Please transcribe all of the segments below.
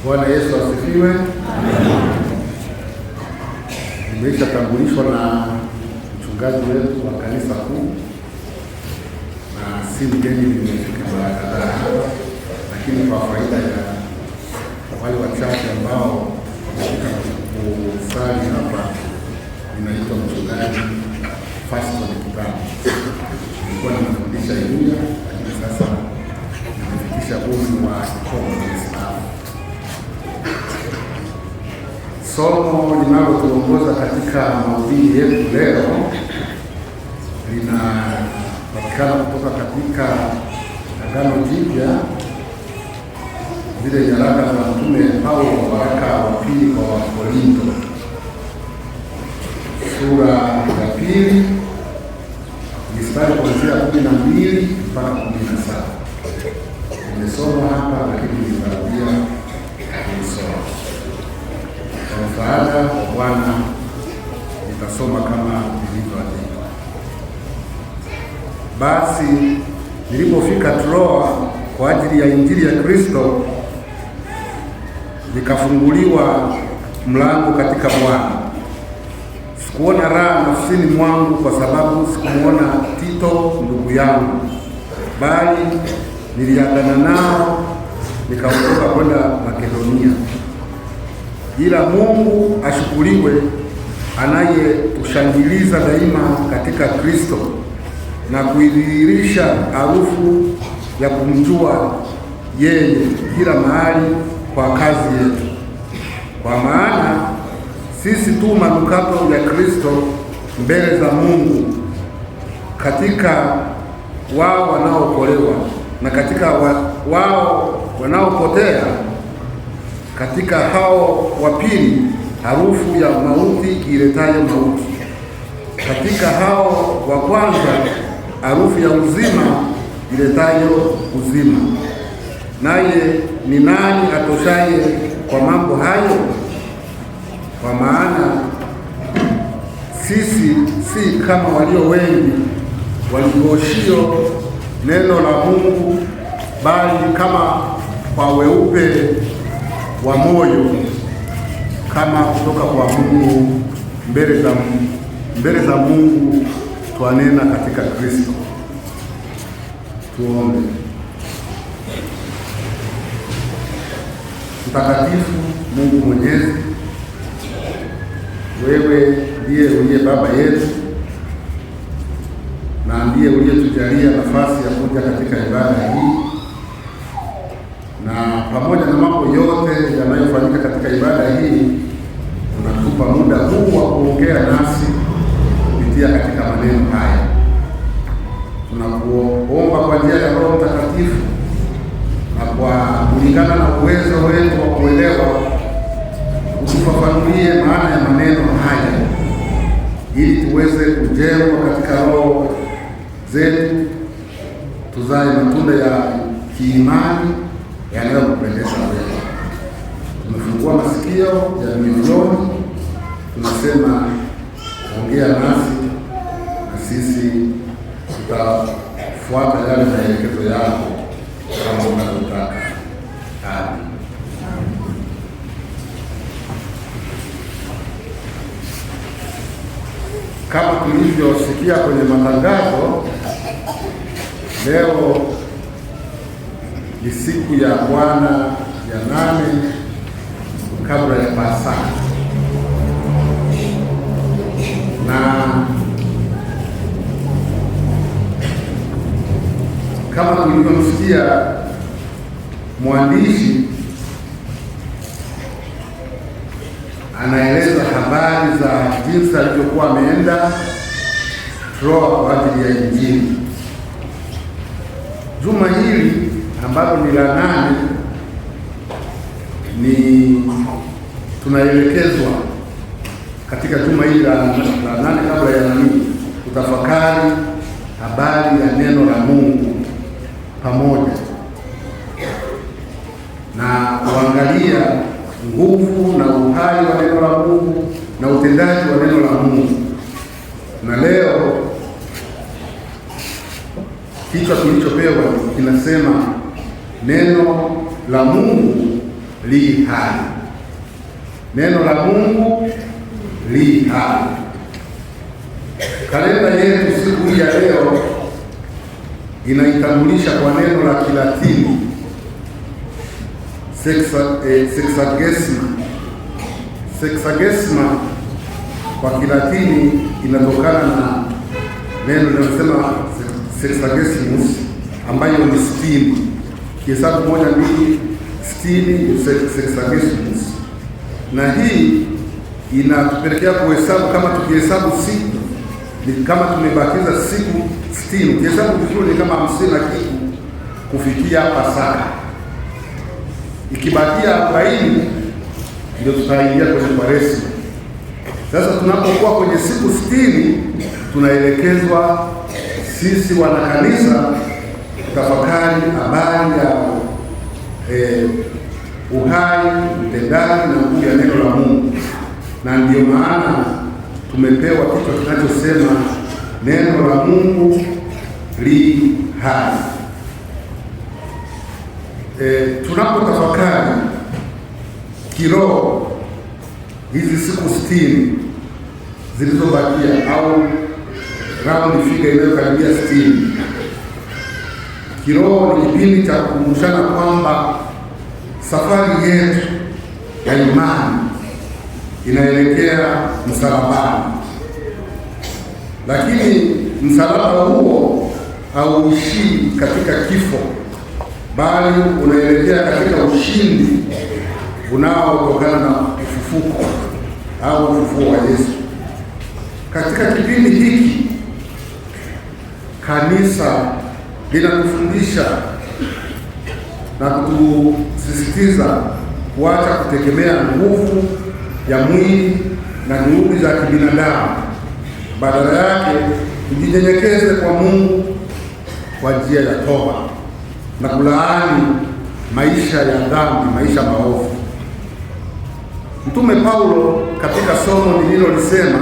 Bwana Yesu asifiwe. Nimeshatambulishwa na mchungaji wetu wa kanisa kuu na si mgeni, nimefika mara kadhaa hapa, lakini kwa faida ya wale wachache ambao wamefika kusali hapa, ninaitwa mchungaji Faston Kibao. Nilikuwa ninafundisha Iruya, lakini sasa nimefikisha umri wa kikomo. Somo linalotuongoza katika mahubiri yetu leo linapatikana kutoka katika Agano Jipya, zile nyaraka za Mtume Paulo, waraka wa pili kwa Wakorintho, sura ya pili mstari kuanzia 12 mpaka 17. Nimesoma hapa, lakini nitarudia kusoma. Kwa msaada wa Bwana nitasoma kama ilivyoandikwa. Basi nilipofika Troa kwa ajili ya Injili ya Kristo, nikafunguliwa mlango katika Bwana. Sikuona raha nafsini mwangu kwa sababu sikumuona Tito ndugu yangu, bali niliagana nao nikaondoka kwenda Makedonia. Ila Mungu ashukuriwe, anayetushangiliza daima katika Kristo na kuidhihirisha harufu ya kumjua yeye kila mahali kwa kazi yetu. Kwa maana sisi tu manukato ya Kristo mbele za Mungu, katika wao wanaookolewa na katika wao wanaopotea. Katika hao wa pili harufu ya mauti iletayo mauti, katika hao wa kwanza harufu ya uzima iletayo uzima. Naye ni nani atoshaye kwa mambo hayo? Kwa maana sisi si kama walio wengi walioshio neno la Mungu, bali kama kwa weupe wa moyo, kama kutoka kwa Mungu, mbele za Mungu twanena katika Kristo. Tuombe. Mtakatifu Mungu Mwenyezi, wewe ndiye uliye baba yetu na ndiye uliyetujalia nafasi ya kuja katika ibada hii, na pamoja na mambo yote yanayofanyika katika ibada hii, unatupa muda huu wa kuongea nasi kupitia katika maneno haya. Tunakuomba kwa njia ya Roho Mtakatifu na kwa kulingana na uwezo wetu wa kuelewa, utufafanulie maana ya maneno haya ili tuweze kujengwa katika roho zetu, tuzae matunda ya kiimani yanayokupendeza wewe. Tumefungua masikio ya mioyoni, tunasema ongea nasi, na sisi tutafuata yale maelekezo yako kama unavyotaka. Amen. Kama tulivyosikia kwenye matangazo, leo ni siku ya Bwana ya 8 kabla ya Pasaka, na kama tulivyomsikia mwandishi anaeleza habari za jinsi alivyokuwa ameenda Troa kwa ajili ya Injili. Juma hili ambalo ni la 8 ni tunaelekezwa katika juma hili la 8 kabla ya kutafakari habari ya neno la Mungu pamoja na kuangalia nguvu na uhai wa neno la Mungu na utendaji wa neno la Mungu. Na leo kichwa kilichopewa kinasema neno la Mungu li hai. Neno la Mungu li hai. Kalenda yetu siku hii ya leo inaitambulisha kwa neno la Kilatini sexagesima. Sexagesima kwa Kilatini inatokana na neno linalosema sexagesimus, ambayo ni 60. Kihesabu 1, 2, 60 sexagesimus, na hii inatupelekea kuhesabu. Kama tukihesabu siku, ni kama tumebakiza siku 60. Ukihesabu vizuri ni kama 50 na kitu kufikia Pasaka. Ikibakia 40 ndio tutaingia kwenye Kwaresima. Sasa tunapokuwa kwenye siku 60, tunaelekezwa sisi wanakanisa tafakari habari ya uhai, utendaji na nguvu ya neno la Mungu, na ndio maana tumepewa kichwa kinachosema neno la Mungu li hai. Tunapotafakari kiroho hizi siku 60 zilizobakia, au round figure inayokaribia 60, kiroho ni kipindi cha kukumbushana kwamba safari yetu ya imani inaelekea msalabani, lakini msalaba huo hauishii katika kifo, bali unaelekea katika ushindi unaotokana na ufufuko au ufufuo wa Yesu. Katika kipindi hiki kanisa linatufundisha na kutusisitiza kuacha kutegemea nguvu ya mwili na juhudi za kibinadamu. Badala yake tujinyenyekeze kwa Mungu kwa njia ya toba na kulaani maisha ya dhambi, maisha maovu. Mtume Paulo katika somo nililolisema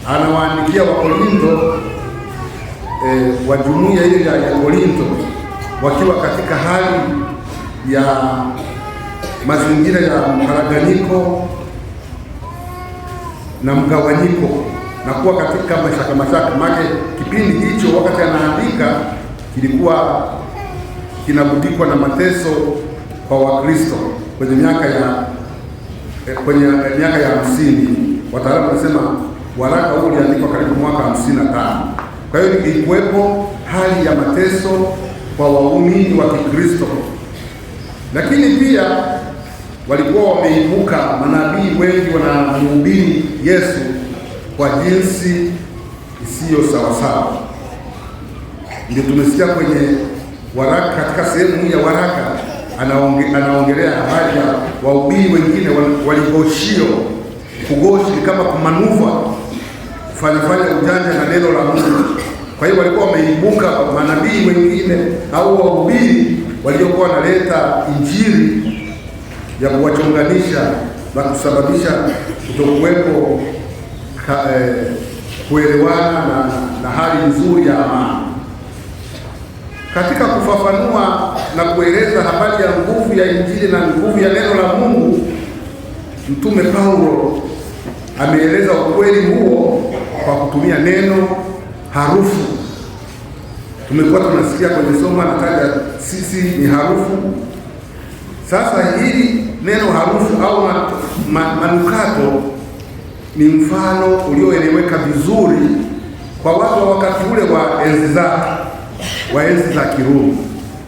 anawaandikia Wakorintho wa jumuiya ile ya Korintho wakiwa katika hali ya mazingira ya mparaganyiko na mgawanyiko na kuwa katika mashaka. Make kipindi hicho wakati anaandika kilikuwa kinabudikwa na mateso kwa Wakristo kwenye miaka ya 50. Wataalamu wanasema waraka huu uliandikwa karibu mwaka 55. Kwa hiyo ilikuwepo hali ya mateso kwa waumini wa Kikristo, lakini pia walikuwa wameibuka manabii wengi wanamhubiri Yesu kwa jinsi isiyo sawasawa. Ndio tumesikia kwenye waraka, katika sehemu hii ya waraka anaongelea habari ya wahubiri wengine waligoshio. Kugoshi ni kama kumanuva, kufanya ujanja na neno la Mungu. Kwa hiyo walikuwa wameibuka manabii wengine au wahubiri waliokuwa wanaleta injili ya kuwachonganisha na kusababisha kutokuwepo kuelewana na hali nzuri ya amani. Katika kufafanua na kueleza habari ya nguvu ya injili na nguvu ya neno la Mungu, Mtume Paulo ameeleza ukweli huo kwa kutumia neno harufu. Tumekuwa tunasikia kwenye somo anataja sisi ni harufu. Sasa hili neno harufu au manukato ni mfano ulioeleweka vizuri kwa watu wa wakati ule wa enzi za Kirumi.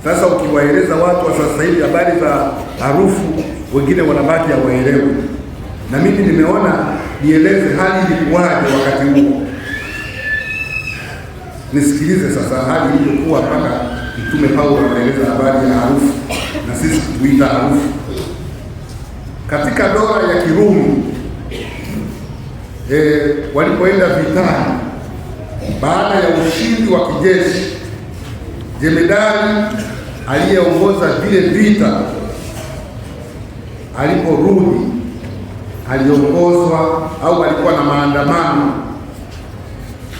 Sasa ukiwaeleza watu wa sasa hivi habari za harufu, wengine wanabaki hawaelewi, na mimi nimeona nieleze hali ilikuwaje wakati huo. Nisikilize sasa hali ilikuwa mpaka Mtume Paulo anaeleza habari ya harufu, na sisi tuita harufu. Katika dola ya Kirumi walipoenda vitani baada ya ushindi wa kijeshi, jemedari aliyeongoza vile vita aliporudi, aliongozwa au alikuwa na maandamano,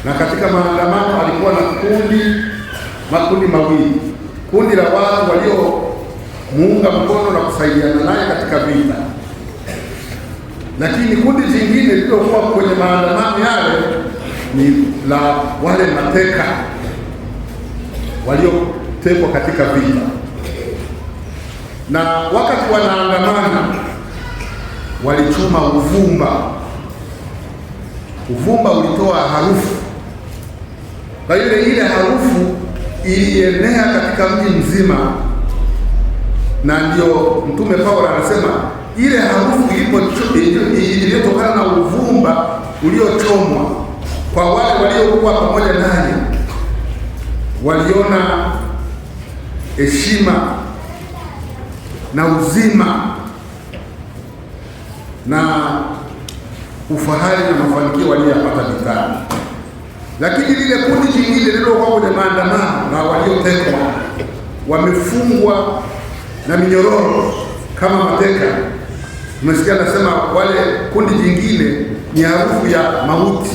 na katika maandamano alikuwa na makundi mawili. Kundi la watu kumuunga mkono na kusaidiana naye katika vita. Lakini kundi jingine lililokuwa kwenye maandamano yale ni la wale mateka waliotekwa katika vita, na wakati wanaandamana walichuma uvumba. Uvumba ulitoa harufu, kwa ile harufu ilienea katika mji mzima, na ndio Mtume Paulo anasema ile harufu iliyotokana na uvumba uliochomwa, kwa wale waliokuwa pamoja naye waliona heshima na uzima na ufahari na mafanikio waliyopata vitani. Lakini lile kundi jingine lililokuwa kwenye maandamano na waliotekwa wamefungwa na minyororo kama mateka, umesikia nasema wale kundi jingine ni harufu ya mauti.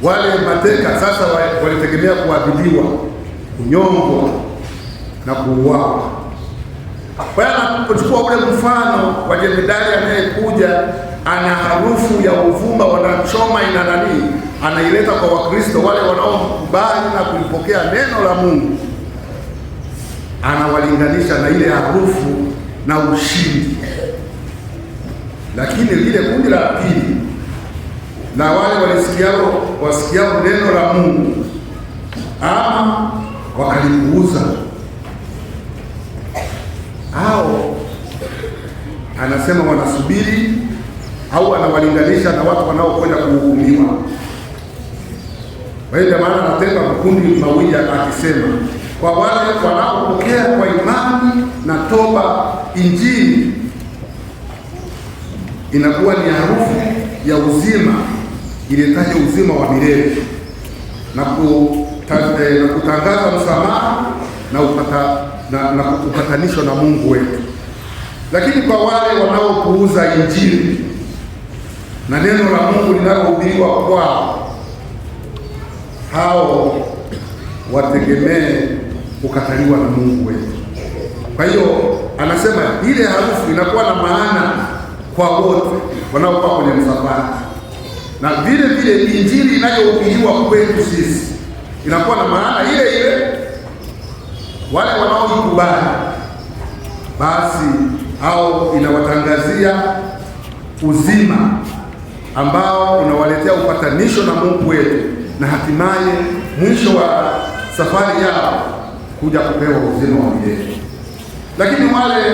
Wale mateka sasa walitegemea kuadhibiwa, kunyongwa na kuuawa. Kwa hiyo anapochukua ule mfano wa jemedari anayekuja ana harufu ya uvumba, wanachoma ina nani, anaileta kwa Wakristo wale wanaokubali na kulipokea neno la Mungu, anawalinganisha na ile harufu na ushindi. Lakini lile kundi la pili na wale wasikiao neno la Mungu ama wakalipuuza, hao anasema wanasubiri, au anawalinganisha na watu wanaokwenda kuhukumiwa. Kwa hiyo maana anatenga makundi mawili akisema, kwa wale wanaopokea kwa imani na toba Injili, inakuwa ni harufu ya uzima iletaje uzima wa milele na kutangaza msamaha na kupatanishwa na Mungu wetu. Lakini kwa wale wanaopuuza Injili na neno la Mungu linalohubiriwa kwao, hao wategemee kukataliwa na Mungu wetu. Kwa hiyo anasema ile harufu inakuwa na maana kwa wote wanaokuwa kwenye msafara, na vile vile Injili inayohubiriwa kwetu sisi inakuwa na maana ile ile. Wale wanaoikubali basi au inawatangazia uzima ambao unawaletea upatanisho na Mungu wetu, na hatimaye mwisho wa safari yao kuja kupewa uzima wa milele. Lakini wale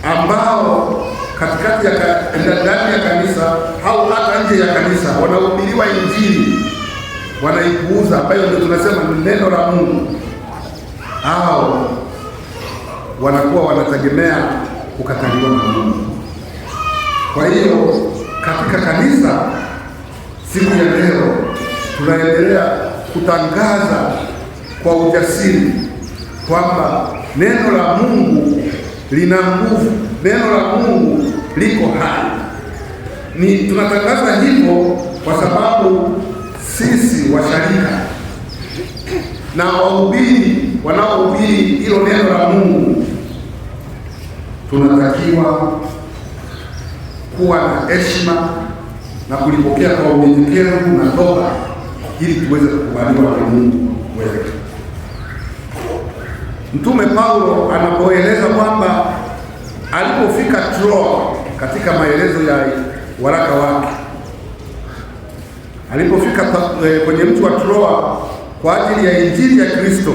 ambao katikati ya ndani ya kanisa au hata nje ya kanisa wanahubiriwa Injili wanaipuuza, ambayo ndio tunasema ni neno la Mungu, hao wanakuwa wanategemea kukataliwa na Mungu. Kwa hiyo katika kanisa siku ya leo tunaendelea kutangaza kwa ujasiri kwamba neno la Mungu lina nguvu, neno la Mungu liko hai. Tunatangaza hivyo kwa sababu sisi washarika na wahubiri wanaohubiri hilo neno la Mungu tunatakiwa kuwa na heshima na kulipokea kwa unyenyekevu na toba, ili tuweze kukubaliwa na Mungu wetu. Mtume Paulo anapoeleza kwamba alipofika Troa, katika maelezo ya waraka wake, alipofika kwenye mji wa Troa kwa ajili ya Injili ya Kristo,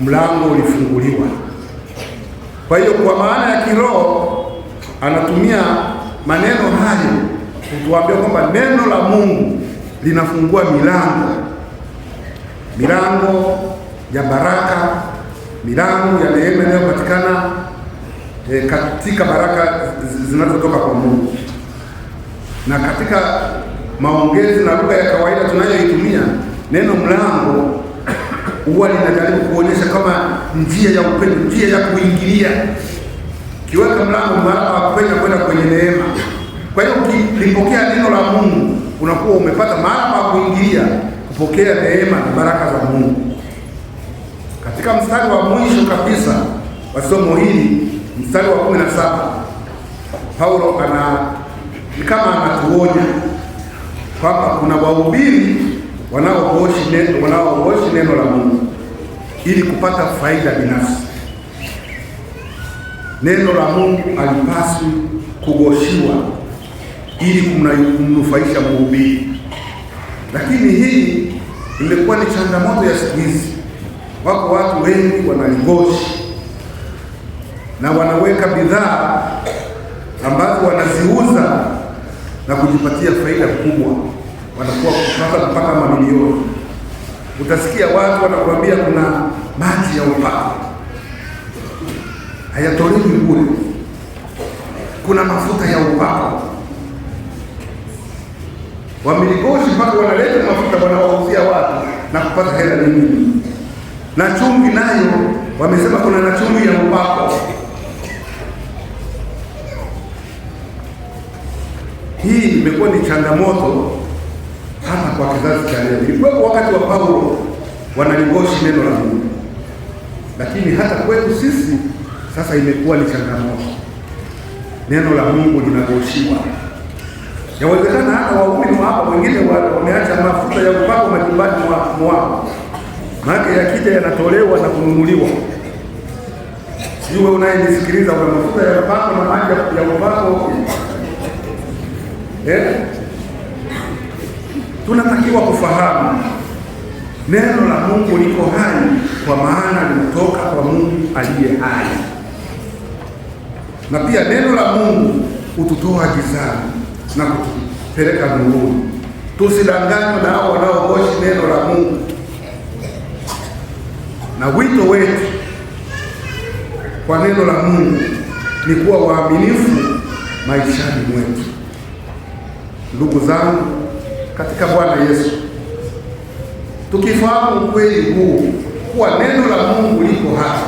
mlango ulifunguliwa. Kwa hiyo kwa maana ya kiroho anatumia maneno hayo kutuambia kwamba neno la Mungu linafungua milango ya baraka, milango ya neema inayopatikana katika baraka zinazotoka kwa Mungu. Na katika maongezi na lugha ya kawaida tunayoitumia, neno mlango huwa linajaribu kuonyesha kama njia ya upendo, njia ya kuingilia. Kiweka mlango mahali pa kupenya kwenda kwenye neema. Kwa hiyo ukilipokea neno la Mungu unakuwa umepata mahali pa kuingilia kupokea neema na baraka za Mungu Katika mstari wa mwisho kabisa wa somo hili, mstari wa 17, Paulo kama anatuonya kwamba kuna wahubiri wanaoghoshi neno la Mungu ili kupata faida binafsi. Neno la Mungu alipaswi kugoshiwa ili kumnufaisha mhubiri, lakini hii imekuwa ni changamoto ya siku hizi. Wako watu wengi wanaligoshi na wanaweka bidhaa ambazo wanaziuza na kujipatia faida kubwa, wanakuwa kupata mamilioni. Utasikia watu wanakuambia kuna maji ya upako hayatolewi bure, kuna mafuta ya upako. Wamiligoshi mpaka wanaleta mafuta wanawauzia watu na kupata hela nyingi. Na chumvi nayo wamesema kuna na chumvi ya upako. Hii imekuwa ni changamoto hata kwa kizazi cha leo. Ilikuwa wakati wa Paulo wanaligoshi neno la Mungu, lakini hata kwetu sisi sasa imekuwa ni changamoto. Neno la Mungu linagoshiwa. Yawezekana hata waumini hapa wengine wameacha mafuta ya upako majumbani mwao, maana yakija yanatolewa na kununuliwa. Sio wewe unayenisikiliza una mafuta ya upako na maji ya upako. Tunatakiwa kufahamu neno la Mungu liko hai, kwa maana linatoka kwa Mungu aliye hai. Na pia neno la Mungu hututoa gizani na kutupeleka nuruni. Tusidanganywe na hao wanaogoshi neno la Mungu. Na wito wetu kwa neno la Mungu ni kuwa waaminifu maishani mwetu. Ndugu zangu katika Bwana Yesu, tukifahamu ukweli huu kuwa neno la Mungu liko hai,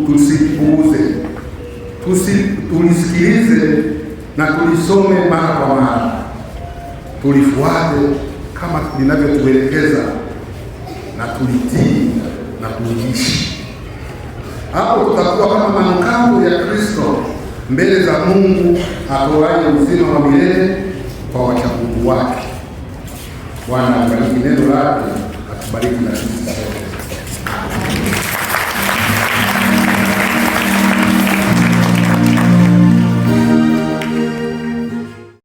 tusipuuze, tulisikilize na tulisome mara kwa mara, tulifuate kama linavyotuelekeza na tulitii na tuishi. Hapo tutakuwa kama manukato ya Kristo mbele za Mungu atoaye uzima wa milele kwa wachamungu wake. Bwana abariki neno lake, atubariki na sisi sote.